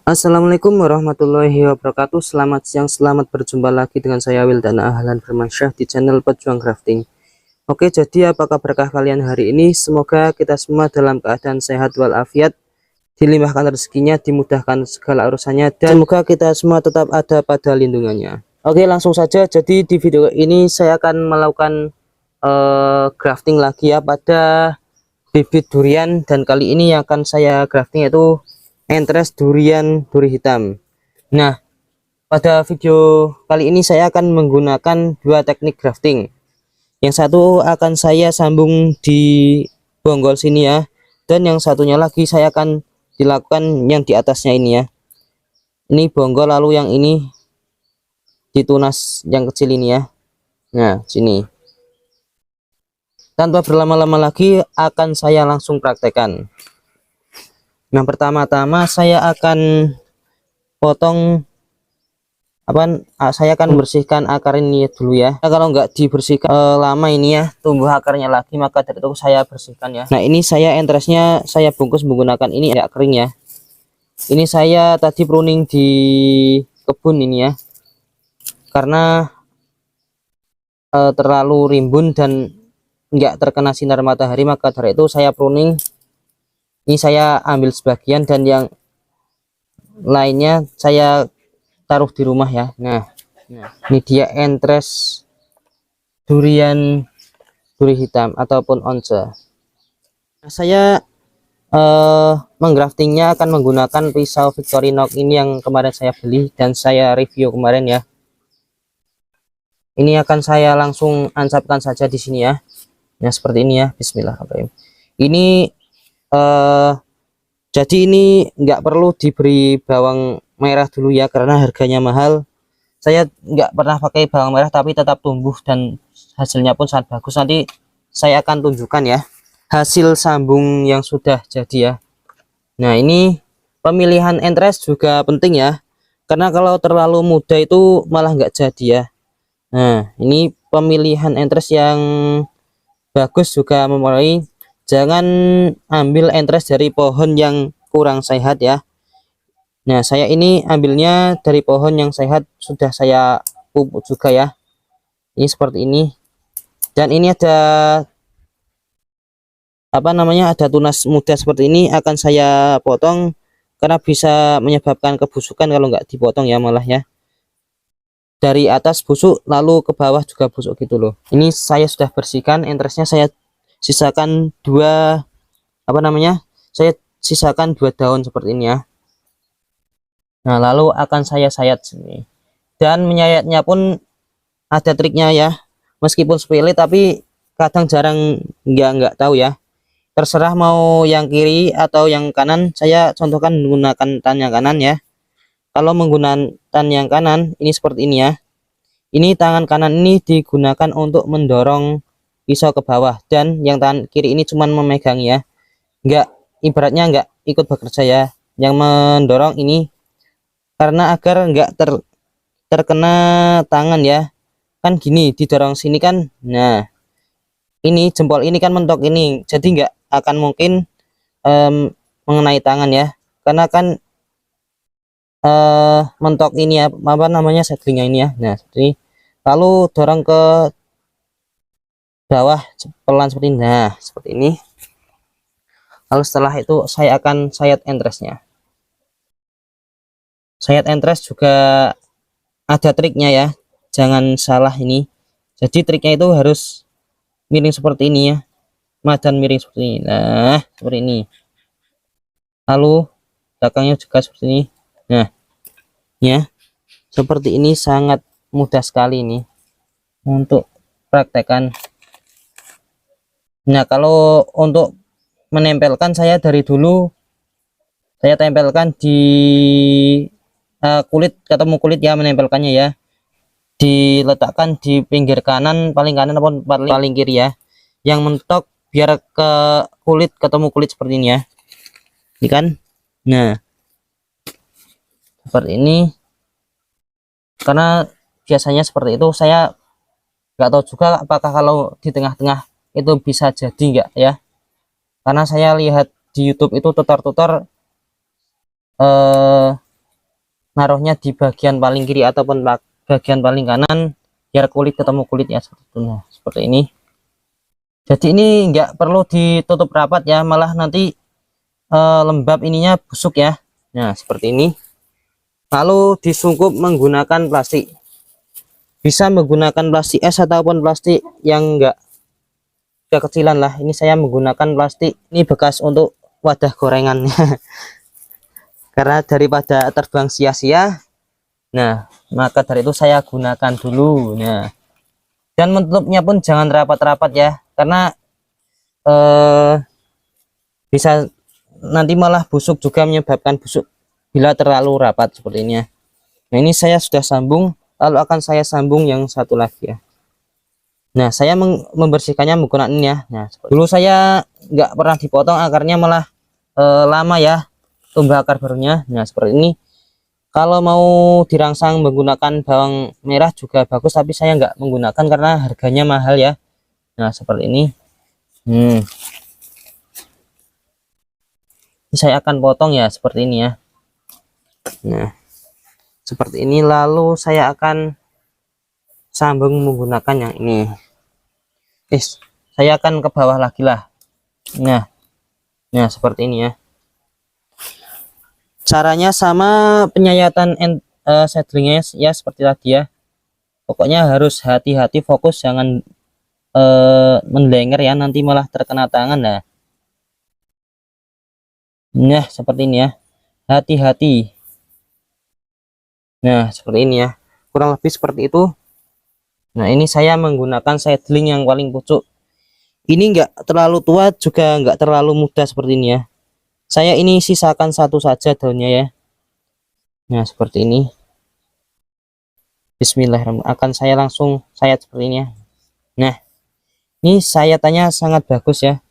Assalamualaikum warahmatullahi wabarakatuh. Selamat siang, selamat berjumpa lagi dengan saya Wildana Ahlan Firmansyah di channel Pejuang Crafting. Oke, jadi apa kabarkah kalian hari ini? Semoga kita semua dalam keadaan sehat walafiat, dilimpahkan rezekinya, dimudahkan segala urusannya, dan semoga kita semua tetap ada pada lindungannya. Oke, langsung saja. Jadi di video ini saya akan melakukan grafting lagi ya pada bibit durian, dan kali ini yang akan saya grafting yaitu entres durian duri hitam. Nah, pada video kali ini saya akan menggunakan dua teknik grafting. Yang satu akan saya sambung di bonggol sini ya, dan yang satunya lagi saya akan dilakukan yang di atasnya ini ya. Ini bonggol, lalu yang ini ditunas yang kecil ini ya. Nah, sini. Tanpa berlama-lama lagi akan saya langsung praktekkan. Nah, pertama-tama saya akan potong saya akan membersihkan akar ini dulu ya. Nah, kalau nggak dibersihkan lama ini ya tumbuh akarnya lagi, maka dari itu saya bersihkan ya. Nah, ini saya entresnya saya bungkus menggunakan ini agak kering ya. Ini saya tadi pruning di kebun ini ya, karena terlalu rimbun dan nggak terkena sinar matahari, maka dari itu saya pruning. Ini saya ambil sebagian dan yang lainnya saya taruh di rumah ya. Nah, ini dia entres durian duri hitam ataupun once. Nah, saya menggraftingnya akan menggunakan pisau Victorinox ini yang kemarin saya beli dan saya review kemarin ya. Ini akan saya langsung ancapkan saja di sini ya. Nah, seperti ini ya. Bismillahirrahmanirrahim. Ini jadi ini nggak perlu diberi bawang merah dulu ya, karena harganya mahal. Saya nggak pernah pakai bawang merah tapi tetap tumbuh dan hasilnya pun sangat bagus. Nanti saya akan tunjukkan ya hasil sambung yang sudah jadi ya. Nah, ini pemilihan entres juga penting ya, karena kalau terlalu muda itu malah nggak jadi ya. Nah, ini pemilihan entres yang bagus juga memulai. Jangan ambil entres dari pohon yang kurang sehat ya. Nah, saya ini ambilnya dari pohon yang sehat, sudah saya pupuk juga ya. Ini seperti ini. Dan ini ada ada tunas muda seperti ini, akan saya potong karena bisa menyebabkan kebusukan kalau nggak dipotong ya, malah ya. Dari atas busuk lalu ke bawah juga busuk gitu loh. Ini saya sudah bersihkan, entresnya saya sisakan saya sisakan dua daun seperti ini ya. Nah, lalu akan saya sayat sini, dan menyayatnya pun ada triknya ya, meskipun sepele tapi kadang jarang nggak tahu ya. Terserah mau yang kiri atau yang kanan, saya contohkan menggunakan tan yang kanan ya. Kalau menggunakan tan yang kanan ini seperti ini ya, ini tangan kanan ini digunakan untuk mendorong pisau ke bawah, dan yang tangan kiri ini cuman memegang ya, ibaratnya nggak ikut bekerja ya. Yang mendorong ini karena agar nggak terkena tangan ya, kan gini didorong sini kan. Nah, ini jempol ini kan mentok ini, jadi nggak akan mungkin mengenai tangan ya, karena kan mentok ini ya, seglingnya ini ya. Nah, seperti lalu dorong ke bawah pelan seperti ini. Nah, seperti ini. Lalu setelah itu saya akan sayat entresnya. Sayat entres juga ada triknya ya, jangan salah ini. Jadi triknya itu harus miring seperti ini ya, madan miring seperti ini. Nah, seperti ini. Lalu belakangnya juga seperti ini. Nah, ya seperti ini, sangat mudah sekali ini untuk praktekan. Nah, kalau untuk menempelkan, saya dari dulu saya tempelkan di kulit, ketemu kulit ya, menempelkannya ya, diletakkan di pinggir kanan, paling kanan ataupun paling kiri ya, yang mentok biar ke kulit, ketemu kulit seperti ini ya. Ini kan. Nah, seperti ini, karena biasanya seperti itu. Saya nggak tahu juga apakah kalau di tengah-tengah itu bisa jadi nggak ya, karena saya lihat di YouTube itu tutor-tutor naruhnya di bagian paling kiri ataupun bagian paling kanan biar kulit ketemu kulit ya, seperti itu. Nah, seperti ini. Jadi ini nggak perlu ditutup rapat ya, malah nanti lembab ininya, busuk ya. Nah, seperti ini. Lalu disungkup menggunakan plastik. Bisa menggunakan plastik es ataupun plastik yang enggak kecilan lah. Ini saya menggunakan plastik ini bekas untuk wadah gorengan. Karena daripada terbang sia-sia, nah maka dari itu saya gunakan dulu. Nah, dan menutupnya pun jangan rapat-rapat ya, karena bisa nanti malah busuk, juga menyebabkan busuk bila terlalu rapat seperti ini ya. Nah, ini saya sudah sambung, lalu akan saya sambung yang satu lagi ya. Nah, saya membersihkannya menggunakan ini ya. Nah, dulu saya nggak pernah dipotong akarnya, malah lama ya tumbuh akar barunya. Nah, seperti ini. Kalau mau dirangsang menggunakan bawang merah juga bagus, tapi saya nggak menggunakan karena harganya mahal ya. Nah, seperti ini. Ini saya akan potong ya seperti ini ya. Nah, seperti ini, lalu saya akan sambung menggunakan yang ini. Saya akan ke bawah lagi lah. Nah, seperti ini ya. Caranya sama penyayatan seedlingnya ya, seperti tadi ya. Pokoknya harus hati-hati, fokus, jangan mendenger ya, nanti malah terkena tangan. Nah, seperti ini ya, hati-hati. Nah, seperti ini ya, kurang lebih seperti itu. Nah, ini saya menggunakan seedling yang paling pucuk. Ini enggak terlalu tua juga enggak terlalu muda seperti ini ya. Saya ini sisakan satu saja daunnya ya. Nah, seperti ini. Bismillahirrahmanirrahim. Akan saya langsung sayat seperti ini ya. Nah, ini sayatannya sangat bagus ya.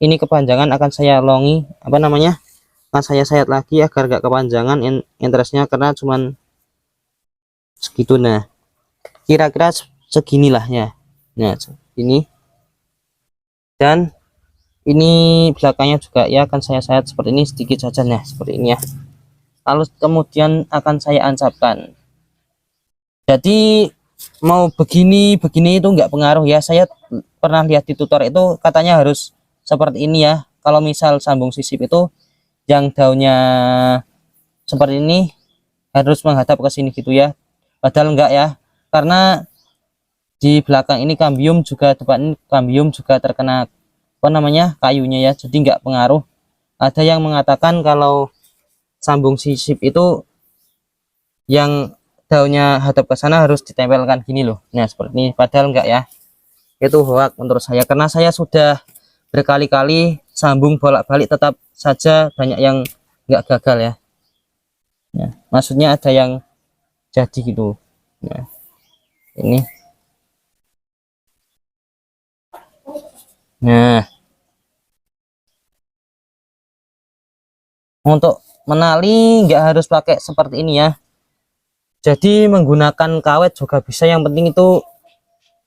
Ini kepanjangan akan saya longi, akan saya sayat lagi agar gak kepanjangan interestnya, karena cuman segitu. Nah, kira-kira seginilah ya. Nah, ini, dan ini belakangnya juga ya akan saya sayat seperti ini sedikit saja. Nah, seperti ini ya. Lalu kemudian akan saya ancapkan. Jadi mau begini itu nggak pengaruh ya. Saya pernah lihat di tutor itu katanya harus seperti ini ya. Kalau misal sambung sisip itu yang daunnya seperti ini harus menghadap ke sini gitu ya. Padahal enggak ya, karena di belakang ini kambium juga, depan ini kambium juga terkena kayunya ya, jadi enggak pengaruh. Ada yang mengatakan kalau sambung sisip itu yang daunnya hadap ke sana harus ditempelkan gini loh. Nah, seperti ini, padahal enggak ya. Itu hoax menurut saya, karena saya sudah berkali-kali sambung bolak-balik, tetap saja banyak yang enggak gagal ya. Nah, maksudnya ada yang jadi gitu. Nah, ini. Nah, untuk menali nggak harus pakai seperti ini ya. Jadi menggunakan kawet juga bisa, yang penting itu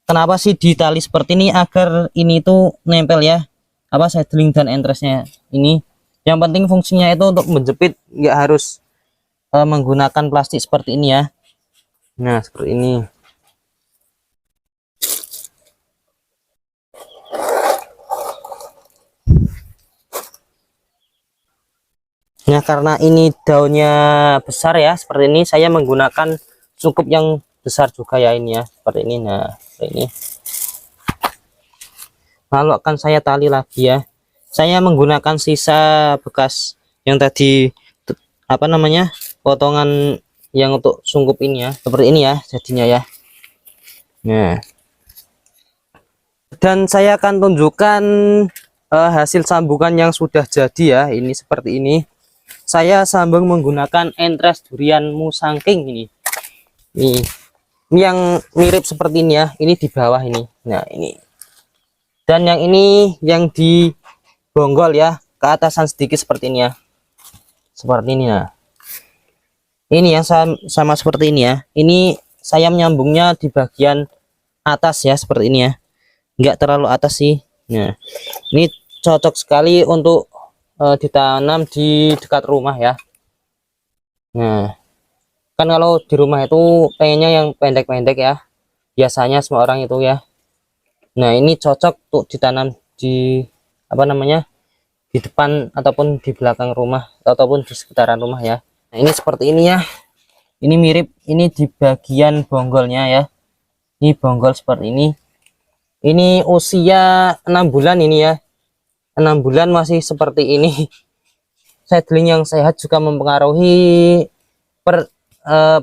kenapa sih ditali seperti ini, agar ini tuh nempel ya, seedling dan entrestnya ini. Yang penting fungsinya itu untuk menjepit, nggak harus menggunakan plastik seperti ini ya. Nah, seperti ini. Nah, karena ini daunnya besar ya seperti ini, saya menggunakan cukup yang besar juga ya ini ya, seperti ini. Nah, seperti ini. Lalu akan saya tali lagi ya. Saya menggunakan sisa bekas yang tadi potongan yang untuk sungkup ini ya, seperti ini ya jadinya ya. Nah, dan saya akan tunjukkan hasil sambungan yang sudah jadi ya. Ini seperti ini. Saya sambung menggunakan entres durian musangking ini. Ini yang mirip seperti ini ya. Ini di bawah ini. Nah, ini. Dan yang ini yang di bonggol ya, ke atasan sedikit seperti ini ya. Seperti ini ya. Ini yang sama seperti ini ya. Ini saya menyambungnya di bagian atas ya, seperti ini ya. Enggak terlalu atas sih. Nah, ini cocok sekali untuk ditanam di dekat rumah ya. Nah, Kan kalau di rumah itu pengennya yang pendek-pendek ya, biasanya semua orang itu ya. Nah ini cocok untuk ditanam di apa namanya, di depan ataupun di belakang rumah ataupun di sekitaran rumah ya. Nah ini seperti ini ya, ini mirip, ini di bagian bonggolnya ya, ini bonggol seperti ini usia 6 bulan ini ya, 6 bulan masih seperti ini. Seedling yang sehat juga mempengaruhi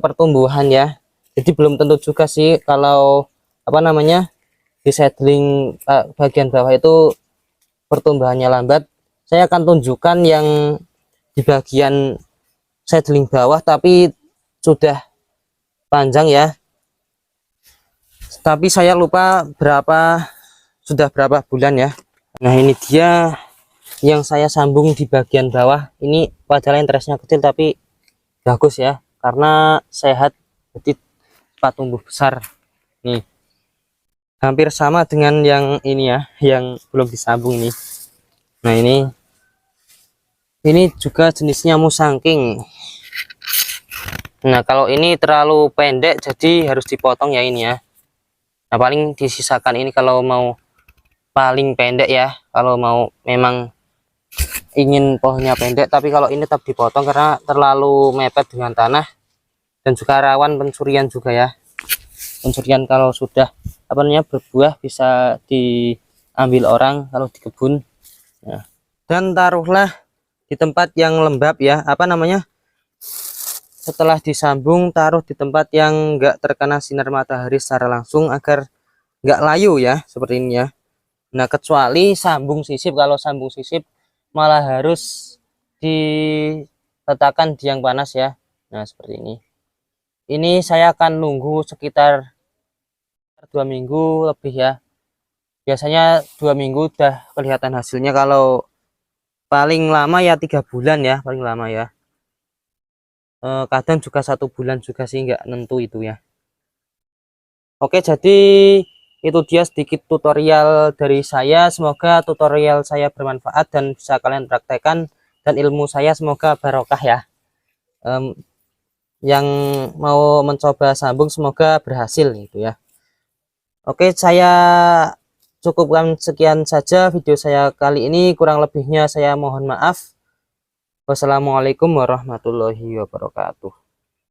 pertumbuhan ya, jadi belum tentu juga sih kalau apa namanya di seedling bagian bawah itu pertumbuhannya lambat. Saya akan tunjukkan yang di bagian seedling bawah tapi sudah panjang ya, tapi saya lupa sudah berapa bulan ya. Nah ini dia yang saya sambung di bagian bawah ini, padahal interestnya kecil tapi bagus ya karena sehat, jadi cepat tumbuh besar. Nih hampir sama dengan yang ini ya, yang belum disambung nih. Nah ini juga jenisnya musangking. Nah kalau ini terlalu pendek jadi harus dipotong ya ini ya. Nah paling disisakan ini kalau mau paling pendek ya, kalau mau memang ingin pohonnya pendek, tapi kalau ini tetap dipotong karena terlalu mepet dengan tanah dan juga rawan pencurian juga ya. Pencurian kalau sudah apa namanya berbuah bisa diambil orang kalau di kebun ya. Dan taruhlah di tempat yang lembab ya, apa namanya, setelah disambung taruh di tempat yang enggak terkena sinar matahari secara langsung agar enggak layu ya, seperti ini ya. Nah kecuali sambung sisip, kalau sambung sisip malah harus diletakkan di yang panas ya. Nah seperti ini saya akan nunggu sekitar 2 minggu lebih ya, biasanya 2 minggu udah kelihatan hasilnya, kalau paling lama ya 3 bulan ya, paling lama ya. Kadang juga 1 bulan juga sih, nggak nentu itu ya. Oke jadi itu dia sedikit tutorial dari saya, semoga tutorial saya bermanfaat dan bisa kalian praktekkan, dan ilmu saya semoga barokah ya. Yang mau mencoba sambung semoga berhasil gitu ya. Oke saya cukupkan sekian saja video saya kali ini, kurang lebihnya saya mohon maaf. Wassalamualaikum warahmatullahi wabarakatuh.